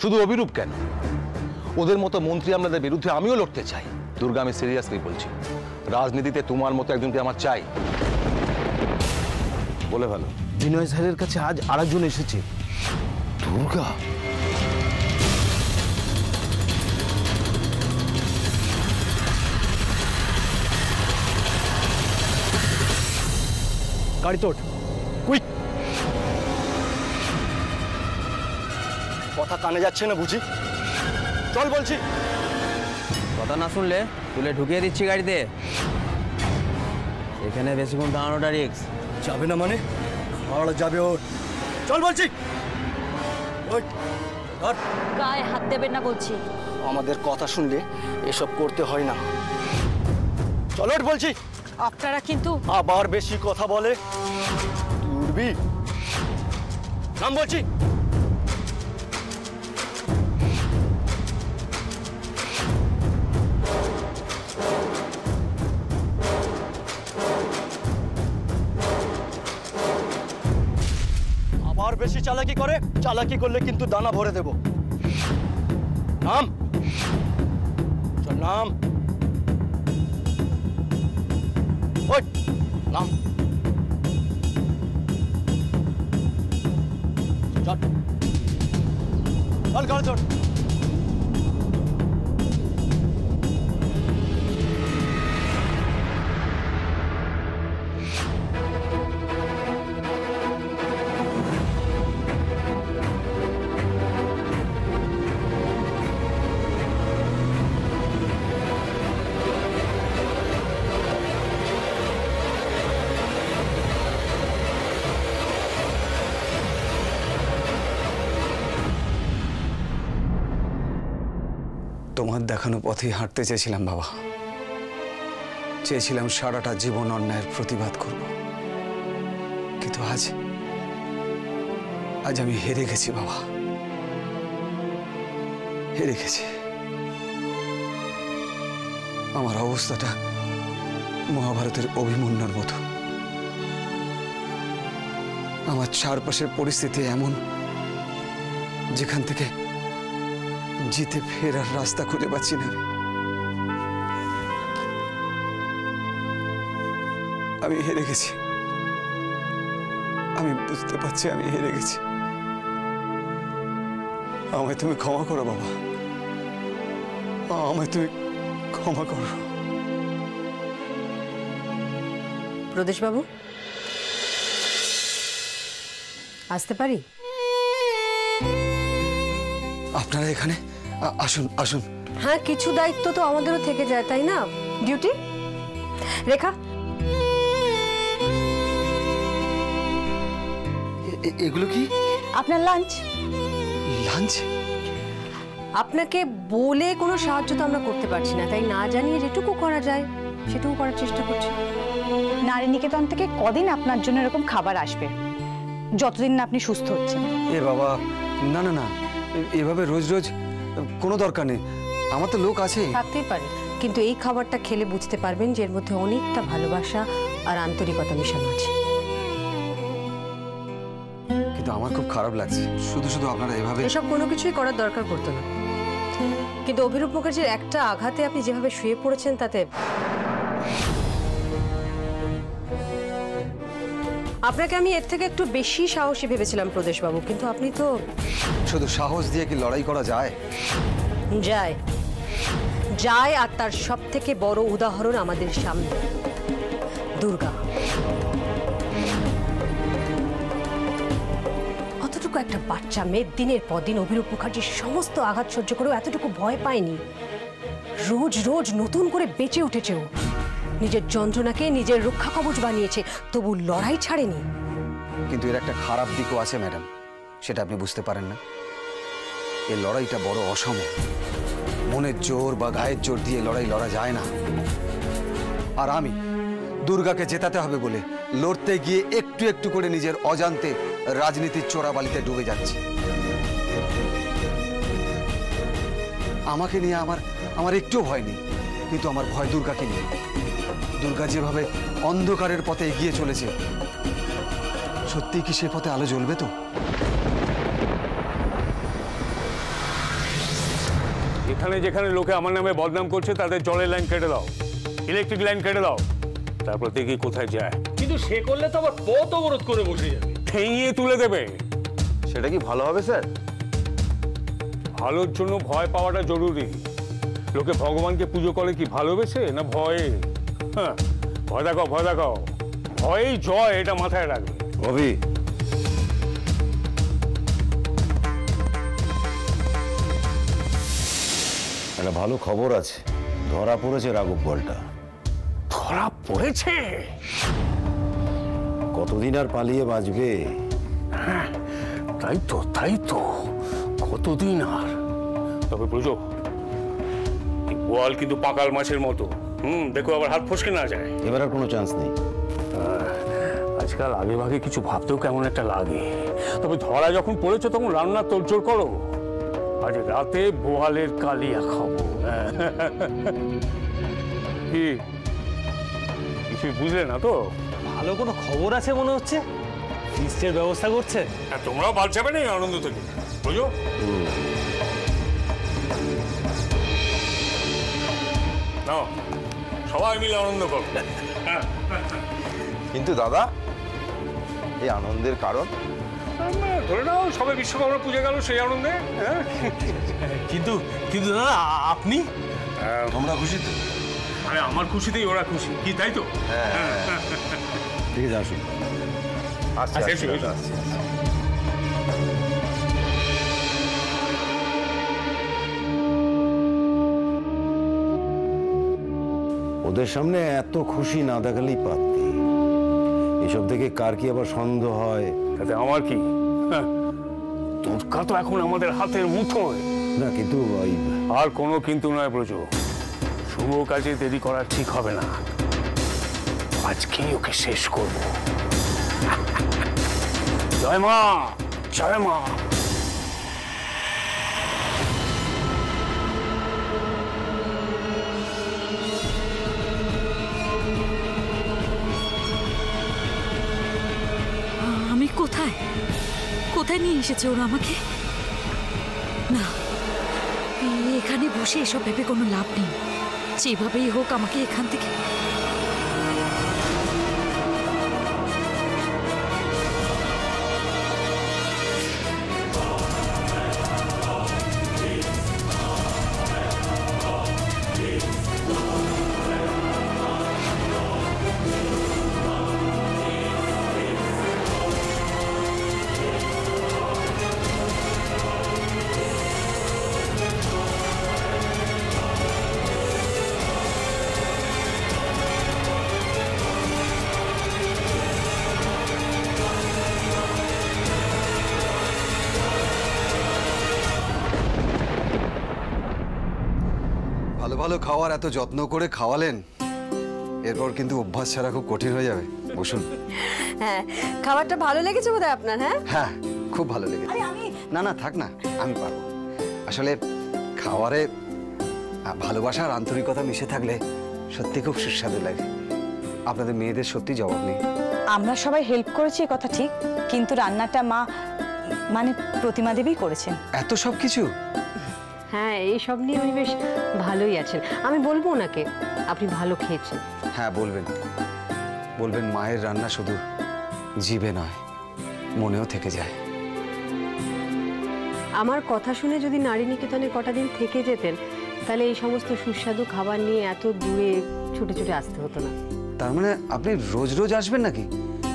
শুধু অভিরূপ কেন, ওদের মতো মন্ত্রী আমলাদের বিরুদ্ধে আমিও লড়তে চাই। দুর্গা, আমি সিরিয়াসলি বলছি, রাজনীতিতে তোমার মতো একজনকে আমার চাই। বলে ভালো। বিনয় স্যারের কাছে আজ আরেকজন এসেছে। দুর্গা? গাড়ি তোট, কুইক। কথা কানে যাচ্ছে না বুঝি? চল বলছি। কথা না শুনলে তুলে ঢুকিয়ে দিচ্ছি গাড়িতে। এখানে বেশিক্ষণ দাঁড়ানোটা রিস্ক। যাবে না মানে? আর যাবে ওর। চল বলছি। ওই ধর। গায়ে হাত দেবেন না বলছি। আমাদের কথা শুনলে এসব করতে হয় না। চলো বলছি। আপনারা কিন্তু আবার বেশি কথা বলে তুই উঠবি। নাম বলছি। আবার বেশি চালাকি করে, চালাকি করলে কিন্তু দানা ভরে দেব। নাম চল, নাম। ওই নাম। চল চল গাড়ি চল। তোমার দেখানো পথেই হাঁটতে চেয়েছিলাম বাবা। চেয়েছিলাম সারাটা জীবন অন্যায়ের প্রতিবাদ করব, কিন্তু আজ আমি হেরে গেছি বাবা, হেরে গেছি। আমার অবস্থাটা মহাভারতের অভিমন্যুর মতো। আমার চারপাশের পরিস্থিতি এমন, যেখান থেকে জিতে ফেরার রাস্তা খুঁজে পাচ্ছি না। আমি হেরে গেছি, আমি বুঝতে পারছি আমি হেরে গেছি। আমায় তুমি ক্ষমা করো বাবা, আমায় তুমি ক্ষমা করো। প্রদেশবাবু, আসতে পারি? আপনারা এখানে আসুন আসুন। হ্যাঁ, কিছু দায়িত্ব তো আমাদেরও থেকে যায়, তাই না? ডিউটি। রেখা, এগুলো কি? আপনার লাঞ্চ। লাঞ্চ? আপনাকে বলে কোনো সাহায্য তো আমরা করতে পারছি না, তাই না জানিয়ে যেটুকু করা যায় সেটুকু করার চেষ্টা করছি। নারী নিকেতন থেকে কদিন আপনার জন্য এরকম খাবার আসবে, যতদিন না আপনি সুস্থ হচ্ছেন। এ বাবা, না না না, এভাবে রোজ রোজ কোনো দরকার নেই। আমার তো লোক আছে। থাকতেই পারে, কিন্তু এই খাবারটা খেলে বুঝতে পারবেন যে এর মধ্যে অনেকটা ভালোবাসা আর আন্তরিকতা মেশানো আছে। কিন্তু আমার খুব খারাপ লাগছে, শুধু শুধু আপনারা এভাবে। এসব কোনো কিছুই করার দরকার পড়তো না, কিন্তু অভিরূপ মুখার্জির একটা আঘাতে আপনি যেভাবে শুয়ে পড়েছেন তাতে আপনাকে আমি এর থেকে একটু বেশি সাহসী ভেবেছিলাম প্রদেশবাবু, কিন্তু আপনি তো। শুধু সাহস দিয়ে কি লড়াই করা যায়? যায় যায়, আর তার সব থেকে বড় উদাহরণ আমাদের সামনে দুর্গা। অতটুকু একটা বাচ্চা মেয়ে দিনের পর দিন অভিরূপ মুখার্জির সমস্ত আঘাত সহ্য করেও এতটুকু ভয় পায়নি। রোজ রোজ নতুন করে বেঁচে উঠেছে ও, নিজের যন্ত্রণাকে নিজের রক্ষা কবচ বানিয়েছে, তবু লড়াই ছাড়েনি। কিন্তু এর একটা খারাপ দিকও আছে ম্যাডাম, সেটা আপনি বুঝতে পারেন না। এই লড়াইটা বড় অসম। মনের জোর বা গায়ের জোর দিয়ে লড়াই লড়া যায় না। আর আমি দুর্গাকে জেতাতে হবে বলে লড়তে গিয়ে একটু একটু করে নিজের অজান্তে রাজনীতির চোরাবালিতে ডুবে যাচ্ছি। আমাকে নিয়ে আমার একটুও ভয় নেই, কিন্তু আমার ভয় দুর্গাকে নিয়ে। দুর্গা যেভাবে অন্ধকারের পথে এগিয়ে চলেছে, সত্যিই কি সে পথে আলো জ্বলবে তো? যেখানে যেখানে লোকে আমার নামে বদনাম করছে তাদের জলের লাইন কেটে দাও, ইলেকট্রিক লাইন কেটে দাও, তারপর দেখি কোথায় যায়। কিন্তু সে করলে তো আবার পথ অবরোধ করে বসে যাবে। ঠেঙিয়ে তুলে দেবে। সেটা কি ভালো হবে স্যার? ভালোর জন্য ভয় পাওয়াটা জরুরি। লোকে ভগবানকে পুজো করে কি ভালোবেসে না ভয়ে? হ্যাঁ, ভয় দেখাও, ভয় দেখাও, ভয়েই জয়, এটা মাথায় রাখবে। অভি, একটা ভালো খবর আছে, ধরা পড়েছে রাঘব বলটা। ধরা পড়েছে? কতদিন আর পালিয়ে বাঁচবে? তাই তো, তাই তো, কতদিন আর। তবে বুঝো, গোয়াল কিন্তু পাকাল মাছের মতো। দেখো আবার হাত ফসকে না যায়। এবার আর কোনো চান্স নেই। আজকাল আগে ভাগে কিছু ভাবতেও কেমন একটা লাগে। তবে ধরা যখন পড়েছে তখন রান্না তোড়জোড় করো। আজ রাতে বোয়ালের কালিয়া খাবো। কি কিছু বুঝলে না তো? ভালো কোনো খবর আছে মনে হচ্ছে, ফিস্টের ব্যবস্থা করছে। তোমরাও বাদ যাবে না এই আনন্দ থেকে, বুঝো? নাও, সবাই মিলে আনন্দ করো। কিন্তু দাদা, এই আনন্দের কারণ? ধরে নাও সবাই বিশ্বকর্মা পুজো গেল সেই আনন্দে। কিন্তু কিন্তু দাদা আপনি? তোমরা খুশি তো? আরে আমার খুশিতেই ওরা খুশি, কি তাই তো? ঠিক আছে, আসুন। ওদের সামনে এত খুশি না দেখালেই পারতি। এসব দেখে কার কি আবার সন্দেহ হয়? তাতে আমার কি? দুর্গা তো এখন আমাদের হাতের মুঠোয়। না, কিন্তু আর কোনো কিন্তু নয় ব্রজ, শুভ কাজে দেরি করা ঠিক হবে না। আজকেই ওকে শেষ করব। জয় মা, জয় মা। আমি কোথায় কোথায় নিয়ে এসেছে ওরা আমাকে? না, এখানে বসে এসব ভেবে কোনো লাভ নেই। যেভাবেই হোক আমাকে এখান থেকে ভালো ভালো খাওয়ার এত যত্ন করে খাওয়ালেন, এরপর কিন্তু অভ্যাস ছাড়া খুব কঠিন হয়ে যাবে। বসুন। হ্যাঁ, খাবারটা ভালো লেগেছে বোধহয় আপনার? হ্যাঁ হ্যাঁ, খুব ভালো লেগেছে। না না, থাক না, আমি পারবো। আসলে খাবারে ভালোবাসা আর আন্তরিকতা মিশে থাকলে সত্যি খুব সুস্বাদু লাগে। আপনাদের মেয়েদের সত্যি জবাব নেই। আমরা সবাই হেল্প করেছি, এ কথা ঠিক, কিন্তু রান্নাটা মা মানে প্রতিমা দেবী করেছেন। এত সব কিছু? হ্যাঁ, এই সব নিয়ে উনি বেশ ভালোই আছেন। আমি বলবো ওনাকে আপনি ভালো খেয়েছেন। হ্যাঁ, বলবেন বলবেন, মায়ের রান্না শুধু জিভে নয়, মনেও থেকে যায়। আমার কথা শুনে যদি নারী নিকেতনে কটা দিন থেকে যেতেন, তাহলে এই সমস্ত সুস্বাদু খাবার নিয়ে এত দূরে ছুটে ছুটে আসতে হতো না। তার মানে আপনি রোজ রোজ আসবেন নাকি?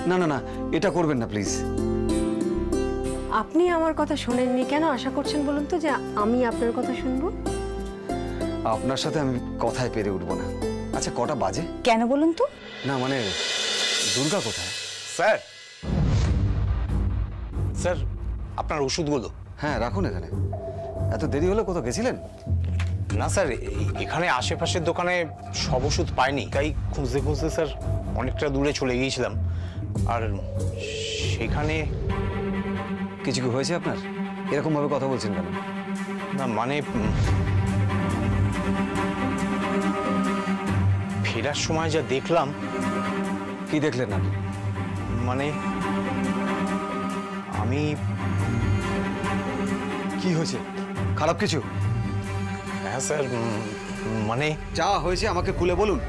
না না না, এটা করবেন না প্লিজ। আপনি আমার কথা শোনেননি, কেন আশা করছেন বলুন তো যে আমি আপনার কথা শুনবো? আপনার সাথে আমি কথায় পেরে উঠবো না। আচ্ছা, কটা বাজে? কেন বলুন তো? না মানে, দুর্গা কোথায়? স্যার, স্যার আপনার ওষুধগুলো। হ্যাঁ, রাখুন এখানে। এত দেরি হলো, কোথাও গেছিলেন? না স্যার, এখানে আশেপাশের দোকানে সব ওষুধ পাইনি, তাই খুঁজতে খুঁজতে স্যার অনেকটা দূরে চলে গিয়েছিলাম। আর সেখানে কিছু কি হয়েছে আপনার? এরকম ভাবে কথা বলছেন কেন? না মানে ফেরার সময় যা দেখলাম। কি দেখলেন আপনি? মানে আমি কি হয়েছে? খারাপ কিছু? হ্যাঁ স্যার, মানে যা হয়েছে আমাকে খুলে বলুন।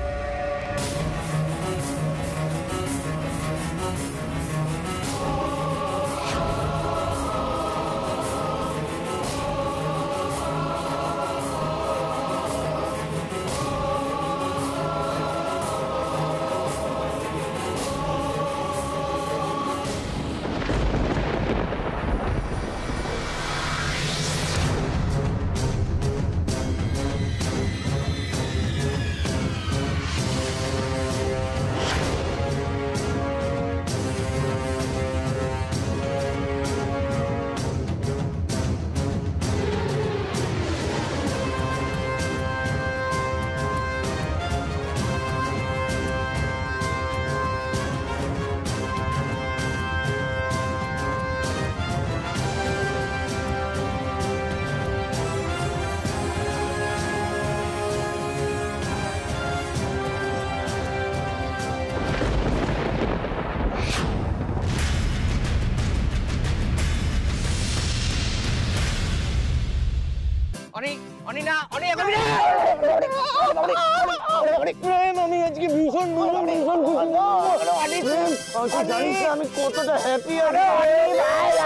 আমি কতটা হ্যাপি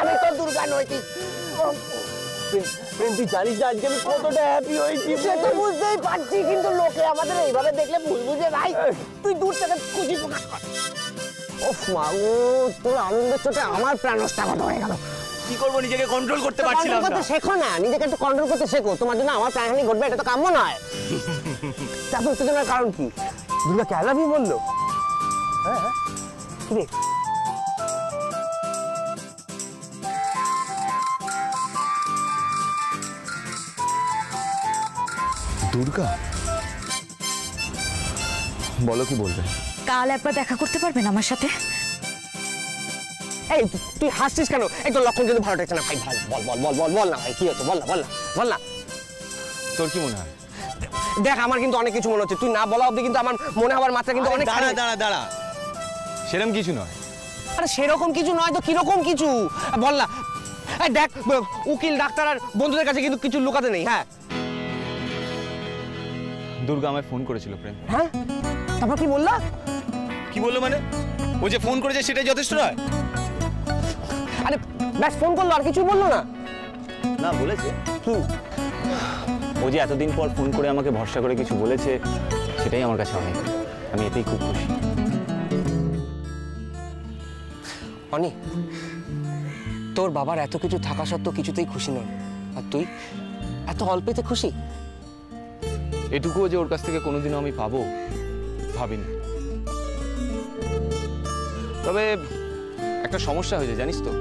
আমি তো দুর্গা নইছি। তুই জানিস না আজকে আমি কতটা হ্যাপি হয়েছি? সে তো বুঝতেই পারছি, কিন্তু লোকে আমাদের এইভাবে দেখলে ভুল বুঝে ভাই। তুই দূর থেকে খুশি প্রকাশ কর। ওফ মাগো, তোর আনন্দের চোটে আমার প্রাণ নষ্ট হয়ে গেল। কি করবো, নিজেকে কন্ট্রোল করতে পারছিলাম না। শেখো না, নিজেকে একটু কন্ট্রোল করতে শেখো। তোমার জন্য আমার প্রাণহানি ঘটবে এটা তো কাম্য নয়। তারপর উত্তেজনার কারণ কি? দুর্গাকে আই লাভ ইউ বললো? হ্যাঁ হ্যাঁ, দুর্গা, বলো কি বলবে? কাল একবার দেখা করতে পারবেন আমার সাথে? এই তুই হাসছিস কেন? এই তোর লক্ষণ কিন্তু ভালো লাগছে না ভাই। বল বল বল বল বল না ভাই, কি হচ্ছে? বল না বল না বল না। তোর কি মনে হয়? দেখ, আমার কিন্তু অনেক কিছু মনে হচ্ছে। তুই না বলা অবধি কিন্তু আমার মনে হওয়ার মাত্রা কিন্তু অনেক। দাঁড়া, সেরকম কিছু নয়। আরে সেরকম কিছু নয় তো কিরকম কিছু? বল না। দেখ, উকিল, ডাক্তার আর বন্ধুদের কাছে কিন্তু কিছু লুকাতে নেই। হ্যাঁ, দুর্গা আমায় ফোন করেছিল প্রেম। হ্যাঁ, তারপর কি বললা? কি বললো মানে? ও যে ফোন করেছে সেটাই যথেষ্ট নয়? আরে ব্যাস ফোন করলো, আর কিছু বললো না? না, বলেছে। কি? ও যে এতদিন পর ফোন করে আমাকে ভরসা করে কিছু বলেছে, সেটাই আমার কাছে অনেক। আমি এতেই খুব খুশি। অনি, তোর বাবার এত কিছু থাকা সত্ত্বেও কিছুতেই খুশি নয়, আর তুই এত অল্পেতে খুশি। এটুকুও যে ওর কাছ থেকে কোনোদিনও আমি পাবো ভাবিনি। তবে একটা সমস্যা হয়েছে, জানিস তো?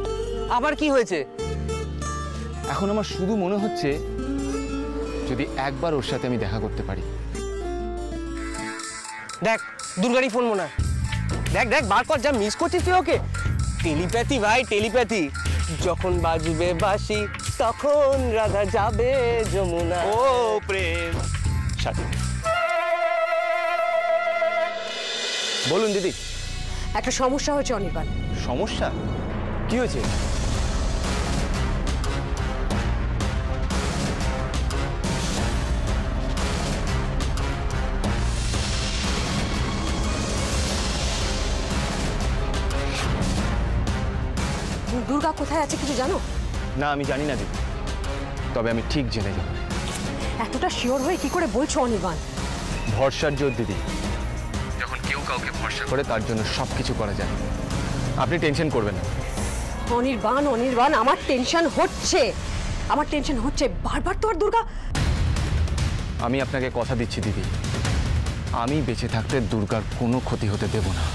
আবার কি হয়েছে? এখন আমার শুধু মনে হচ্ছে যদি একবার ওর সাথে আমি দেখা করতে পারি। দেখ, দুর্গারই ফোন মনে হয়। দেখ দেখ, বার কর, যা মিস করছিস তুই ওকে। টেলিপ্যাথি ভাই, টেলিপ্যাথি। যখন বাজবে বাঁশি তখন রাধা যাবে যমুনা। ও প্রেম সাথী। বলুন দিদি। একটা সমস্যা হয়েছে অনির্বাণ। সমস্যা? কি হয়েছে? দুর্গা কোথায় আছে কিছু জানো? না, আমি জানি না দিদি, তবে আমি ঠিক জেনে যাব। এতটা শিওর হয়ে কি করে বলছো অনির্বাণ? ভরসার জোর দিদি, যখন কেউ কাউকে ভরসা করে তার জন্য সবকিছু করা যায়। আপনি টেনশন করবেন না। অনির্বাণ, অনির্বাণ, আমার টেনশন হচ্ছে, আমার টেনশন হচ্ছে। বারবার তো আর দুর্গা। আমি আপনাকে কথা দিচ্ছি দিদি, আমি বেঁচে থাকতে দুর্গার কোনো ক্ষতি হতে দেব না।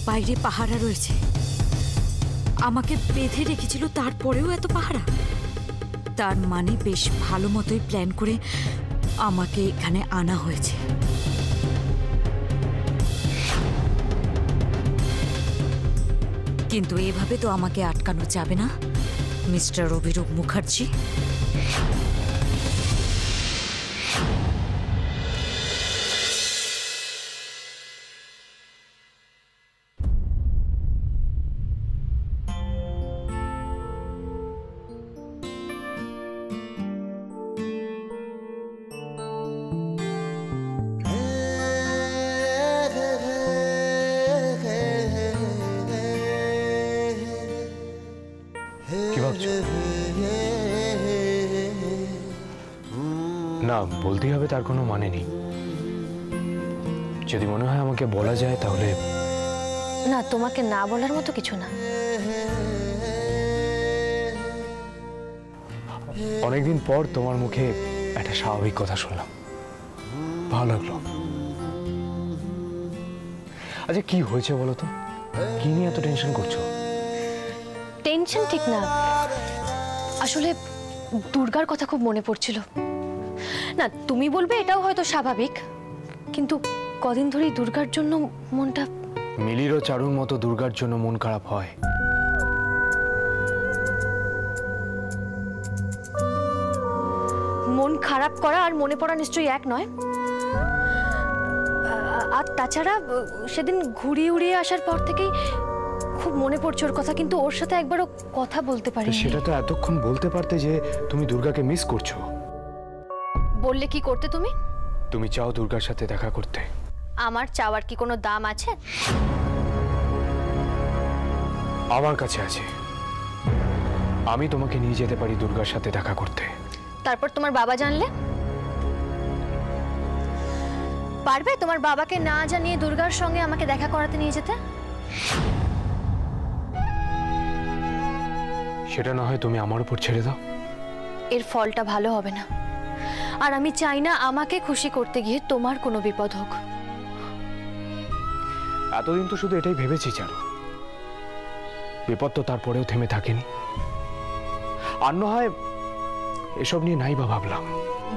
বাইরে পাহারা রয়েছে, আমাকে বেঁধে রেখেছিল, তারপরেও এত পাহারা। তার মানে বেশ ভালো মতোই প্ল্যান করে আমাকে এখানে আনা হয়েছে। কিন্তু এভাবে তো আমাকে আটকানো যাবে না মিস্টার অভিরূপ মুখার্জি। না, বলতেই হবে তার কোনো মানে নেই। যদি মনে হয় আমাকে বলা যায় তাহলে। না, তোমাকে না বলার মতো কিছু না। অনেকদিন পর তোমার মুখে একটা স্বাভাবিক কথা শুনলাম, ভালো লাগলো। আচ্ছা, কি হয়েছে বলো তো? কি নিয়ে এত টেনশন করছো? টেনশন ঠিক না, আসলে দুর্গার কথা খুব মনে পড়ছিল। না, তুমি বলবে এটাও হয়তো স্বাভাবিক, কিন্তু কদিন ধরেই দুর্গার জন্য মনটা। মিলির ও চারুর মতো দুর্গার জন্য মন খারাপ হয়। মন খারাপ করা আর মনে পড়া নিশ্চয়ই এক নয়। আর তাছাড়া সেদিন ঘুরিয়ে উড়িয়ে আসার পর থেকেই খুব মনে পড়ছে ওর কথা, কিন্তু ওর সাথে একবারও কথা বলতে পারি। সেটা তো এতক্ষণ বলতে পারতে যে তুমি দুর্গাকে মিস করছো। বললে কি করতে তুমি? তুমি চাও দুর্গার সাথে দেখা করতে। আমার চাওয়ার কি কোনো দাম আছে? আমার কাছে আছে। আমি তোমাকে নিয়ে যেতে পারি দুর্গার সাথে দেখা করতে। তারপর তোমার বাবা জানলে? পারবে তোমার বাবাকে না জানিয়ে দুর্গার সঙ্গে আমাকে দেখা করাতে নিয়ে যেতে? সেটা না হয় তুমি আমার উপর ছেড়ে দাও। এর ফলটা ভালো হবে না, আর আমি চাই না আমাকে খুশি করতে গিয়ে তোমার কোনো বিপদ হোক। এতদিন তো শুধু এটাই ভেবেছি চারু, বিপদ তো তারপরেও থেমে থাকেনি। আর না হয় এসব নিয়ে নাই বা ভাবলাম।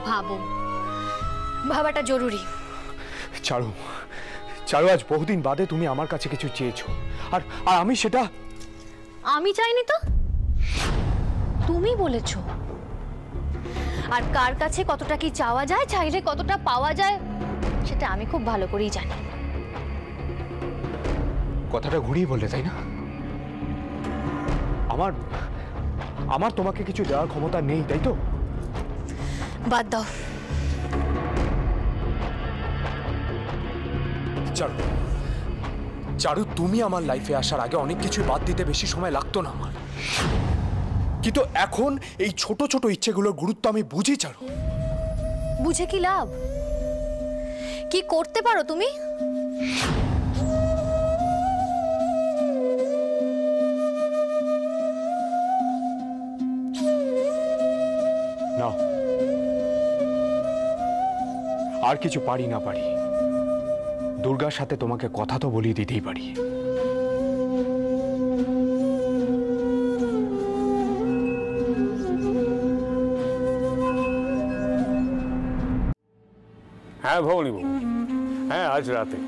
ভাবো, ভাবাটা জরুরি। চারু, চারু, আজ বহুদিন বাদে তুমি আমার কাছে কিছু চেয়েছো, আর আমি সেটা। আমি চাইনি তো, তুমি বলেছো। আর কার কাছে কতটা কি চাওয়া যায়, চাইলে কতটা পাওয়া যায়, সেটা আমি খুব ভালো করেই জানি। কথাটা ঘুরিয়ে বললে, তাই না? আমার তোমাকে কিছু দেওয়ার ক্ষমতা নেই, তাই তো? বাদ দাও। চারু, চারু, তুমি আমার লাইফে আসার আগে অনেক কিছু বাদ দিতে বেশি সময় লাগতো না আমার, কিন্তু এখন এই ছোট ছোট ইচ্ছেগুলোর গুরুত্ব আমি বুঝি। চারু, বুঝে কি লাভ? কি করতে পারো তুমি? না, আর কিছু পারি না পারি, দুর্গার সাথে তোমাকে কথা তো বলিয়ে দিতেই পারি। হ্যাঁ ভবানী বাবু, হ্যাঁ আজ রাতে।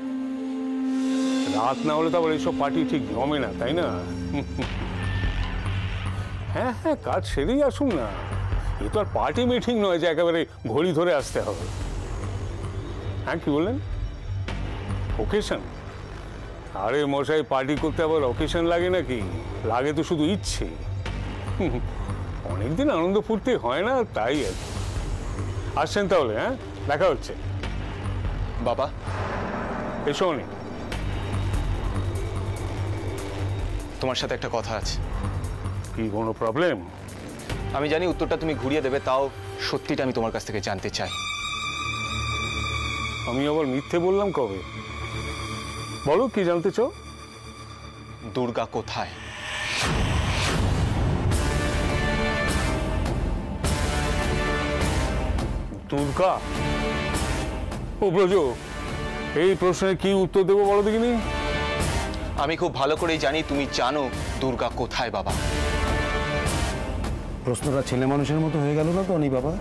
রাত না হলে তো আবার এইসব পার্টি ঠিক জমে না, তাই না? হ্যাঁ হ্যাঁ, কাজ সেরেই আসুন না। এ তো আর পার্টি মিটিং নয় যে একেবারে ঘড়ি ধরে আসতে হবে। হ্যাঁ, কি বললেন? ওকেশন? আরে মশাই, পার্টি করতে আবার অকেশন লাগে নাকি? লাগে তো শুধু ইচ্ছে। অনেকদিন আনন্দ ফুর্তি হয় না, তাই আর কি। আসছেন তাহলে? হ্যাঁ, দেখা হচ্ছে। বাবা এসো নি। তোমার সাথে একটা কথা আছে। কি কোনো প্রবলেম? আমি জানি উত্তরটা তুমি ঘুরিয়ে দেবে, তাও সত্যিটা আমি তোমার কাছ থেকে জানতে চাই। আমি আবার মিথ্যে বললাম কবে? বলো, কি জানতে চাও? দুর্গা কোথায়? দুর্গা? ও ব্রজ, এই প্রশ্নের কি উত্তর দেবো বলো দেখিনি? আমি খুব ভালো করেই জানি তুমি জানো দুর্গা কোথায় বাবা। প্রশ্নটা ছেলে মানুষের মতো হয়ে গেল না তো অনি বাবা?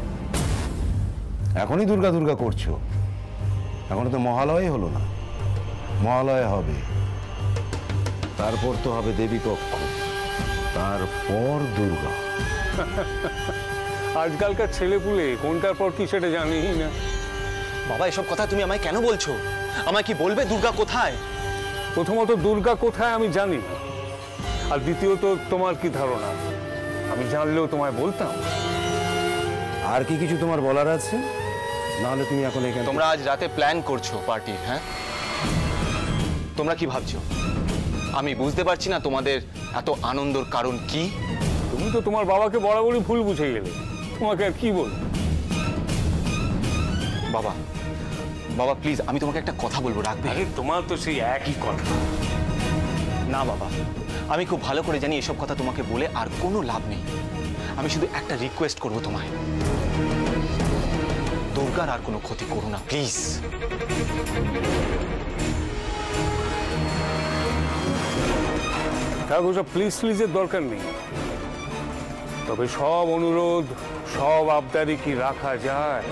এখনই দুর্গা দুর্গা করছো, এখনো তো মহালয় হলো না। মহালয় হবে, তারপর তো হবে দেবী পক্ষ, তারপর দুর্গা। আজকালকার ছেলেপুলে কোনটার পর কি সেটা জানি না। বাবা, এসব কথা তুমি আমায় কেন বলছো? আমায় কি বলবে দুর্গা কোথায়? প্রথমত দুর্গা কোথায় আমি জানি না, আর দ্বিতীয়ত তোমার কি ধারণা আমি জানলেও তোমায় বলতাম? আর কি কিছু তোমার বলার আছে? নাহলে তুমি এখন এখানে। তোমরা আজ রাতে প্ল্যান করছো পার্টির, হ্যাঁ? তোমরা কি ভাবছো আমি বুঝতে পারছি না তোমাদের এত আনন্দের কারণ কি? তুমি তো তোমার বাবাকে বরাবরই ভুল বুঝে গেলে, তোমাকে আর কি বলবো? বাবা প্লিজ, আমি তোমাকে একটা কথা বলবো, রাখবে? আরে তোমার তো সেই একই কথা। না বাবা, আমি খুব ভালো করে জানি এসব কথা তোমাকে বলে আর কোনো লাভ নেই। আমি শুধু একটা রিকোয়েস্ট করবো তোমায়, দুর্গার আর কোনো ক্ষতি করো না প্লিজ। কাগজ প্লিজ প্লিজের দরকার নেই, তবে সব অনুরোধ সব আবদারি কি রাখা যায়?